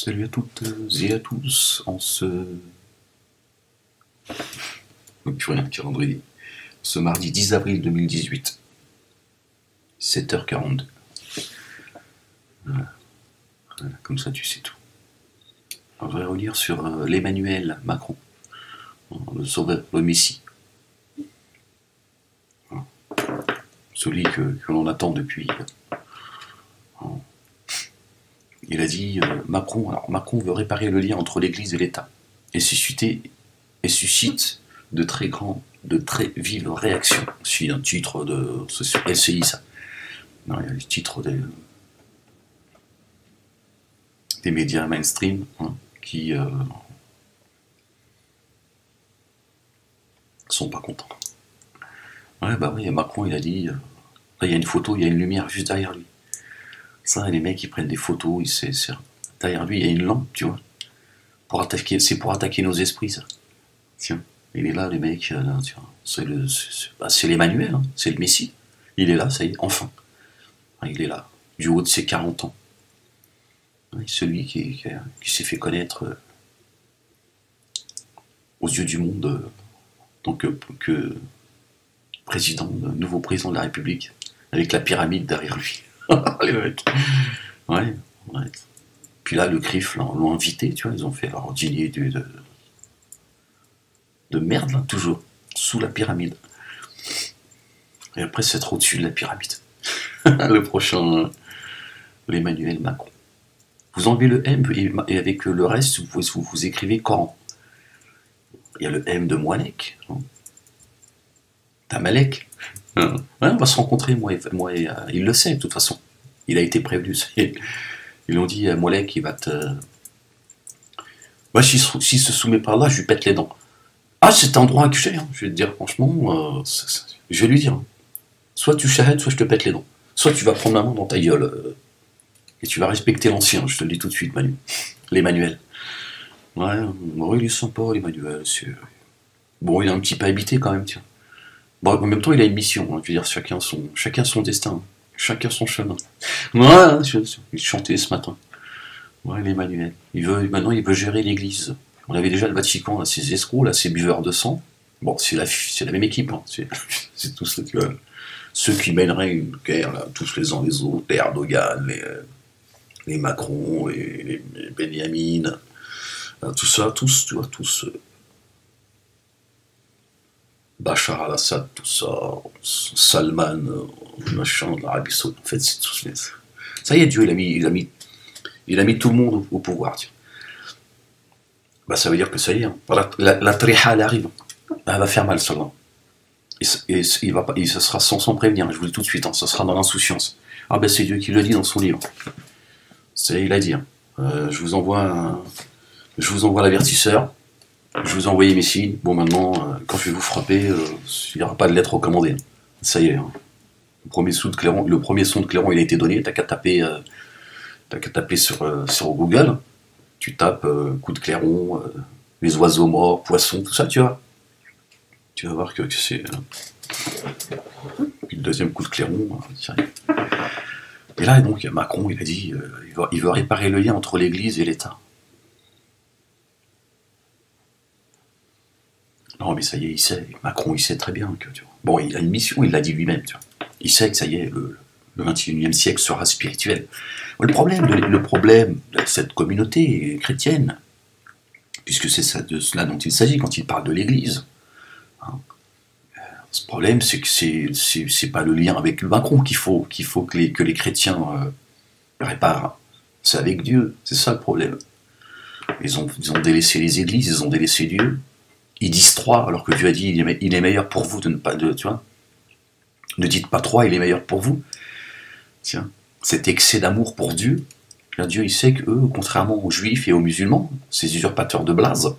Salut à toutes et à tous en ce... Plus rien, calendrier. Ce mardi 10 avril 2018, 7h42. Voilà. Voilà, comme ça tu sais tout. Alors, je vais relire sur l'Emmanuel Macron, le sauveur, le Messie. Voilà. Celui que l'on attend depuis... Il a dit Macron veut réparer le lien entre l'Église et l'État et suscite de très vives réactions. C'est un titre de sur LCI, ça. Non, il y a le titre des médias mainstream qui sont pas contents. Ouais, bah oui, Macron il a dit là il y a une photo, il y a une lumière juste derrière lui. Ça, les mecs, ils prennent des photos, derrière lui, il y a une lampe, tu vois. C'est pour attaquer nos esprits, ça. Tiens, il est là, les mecs, là, c'est l'Emmanuel, hein, c'est le Messie. Il est là, ça y est, enfin. Il est là, du haut de ses 40 ans. Celui qui s'est fait connaître aux yeux du monde tant que nouveau président de la République, avec la pyramide derrière lui. Les mecs. Ouais. Puis là, le CRIF l'ont invité, tu vois, ils ont fait leur dîner de merde, là, toujours, sous la pyramide. Et après, c'est trop au-dessus de la pyramide. Le prochain, l'Emmanuel Macron. Vous enlevez le M et avec le reste, vous écrivez Coran. Il y a le M de Moualek, hein. Tamalek. Ouais, on va se rencontrer, moi et il le sait de toute façon. Il a été prévenu. Ils l'ont dit à Moualek, il va te... Moi, s'il se soumet par là, je lui pète les dents. Ah, c'est un droit que j'ai, hein. Je vais te dire franchement, je vais lui dire. Soit tu shahades, soit je te pète les dents. Soit tu vas prendre ma main dans ta gueule et tu vas respecter l'ancien, je te le dis tout de suite, Manu. L'Emmanuel. Ouais, il est sympa, l'Emmanuel. Bon, il est un petit peu habité quand même, tiens. Bon, en même temps, il a une mission, hein. Je veux dire, chacun son destin, chacun son chemin. Ouais, il chantait ce matin. Ouais, l'Emmanuel. Maintenant, il veut gérer l'Église. On avait déjà le Vatican, là, ces escrocs, là, ces buveurs de sang. Bon, c'est la même équipe, hein. C'est tous ceux qui mèneraient une guerre, là, tous les uns les autres, les Erdogan, les Macron, les Benjamin, tout ça, tous, tu vois, tous. Bachar al-Assad, tout ça, Salman, machin, de l'Arabie Saoudite, en fait, c'est tout. Ça y est, Dieu, il a mis tout le monde au pouvoir, tiens. Bah, ça veut dire que ça y est, hein. La triha, elle arrive. Elle va faire mal, celle-là. Et ça sera sans prévenir, je vous le dis tout de suite, hein, ça sera dans l'insouciance. Ah ben c'est Dieu qui le dit dans son livre. Il a dit, hein. Je vous envoie l'avertisseur. Je vous ai envoyé mes signes. Bon, maintenant, quand je vais vous frapper, il n'y aura pas de lettre recommandée. Ça y est. Hein. Le premier son de clairon, il a été donné. T'as qu'à taper sur Google. Tu tapes coup de clairon, les oiseaux morts, poissons, tout ça, tu vois. Tu vas voir que c'est... Puis le deuxième coup de clairon, tiens. Et là, donc, Macron, il a dit, il veut réparer le lien entre l'Église et l'État. Non, mais ça y est, il sait. Macron, il sait très bien que... Tu vois. Bon, il a une mission, il l'a dit lui-même. Tu vois. Il sait que ça y est, le 21e siècle sera spirituel. Le problème de cette communauté chrétienne, puisque c'est de cela dont il s'agit quand il parle de l'Église, hein, ce problème, c'est que c'est pas le lien avec Macron qu'il faut que les chrétiens réparent. C'est avec Dieu. C'est ça le problème. Ils ont délaissé les églises, ils ont délaissé Dieu. Ils disent 3, alors que Dieu a dit il est meilleur pour vous de ne pas... tu vois, ne dites pas 3, il est meilleur pour vous. Tiens, cet excès d'amour pour Dieu, Dieu il sait qu'eux, contrairement aux juifs et aux musulmans, ces usurpateurs de blase,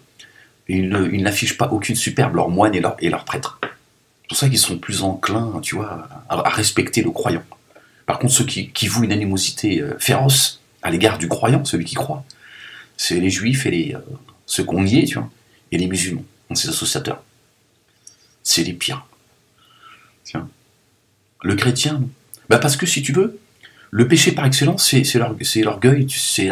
ils n'affichent pas aucune superbe, leurs moines et leurs prêtres. C'est pour ça qu'ils sont plus enclins, tu vois, à respecter le croyant. Par contre, ceux qui vouent une animosité féroce à l'égard du croyant, celui qui croit, c'est les juifs et ceux qu'on y est, tu vois, et les musulmans. Ces associateurs. C'est les pires. Tiens. Le chrétien, bah parce que si tu veux, le péché par excellence, c'est l'orgueil, c'est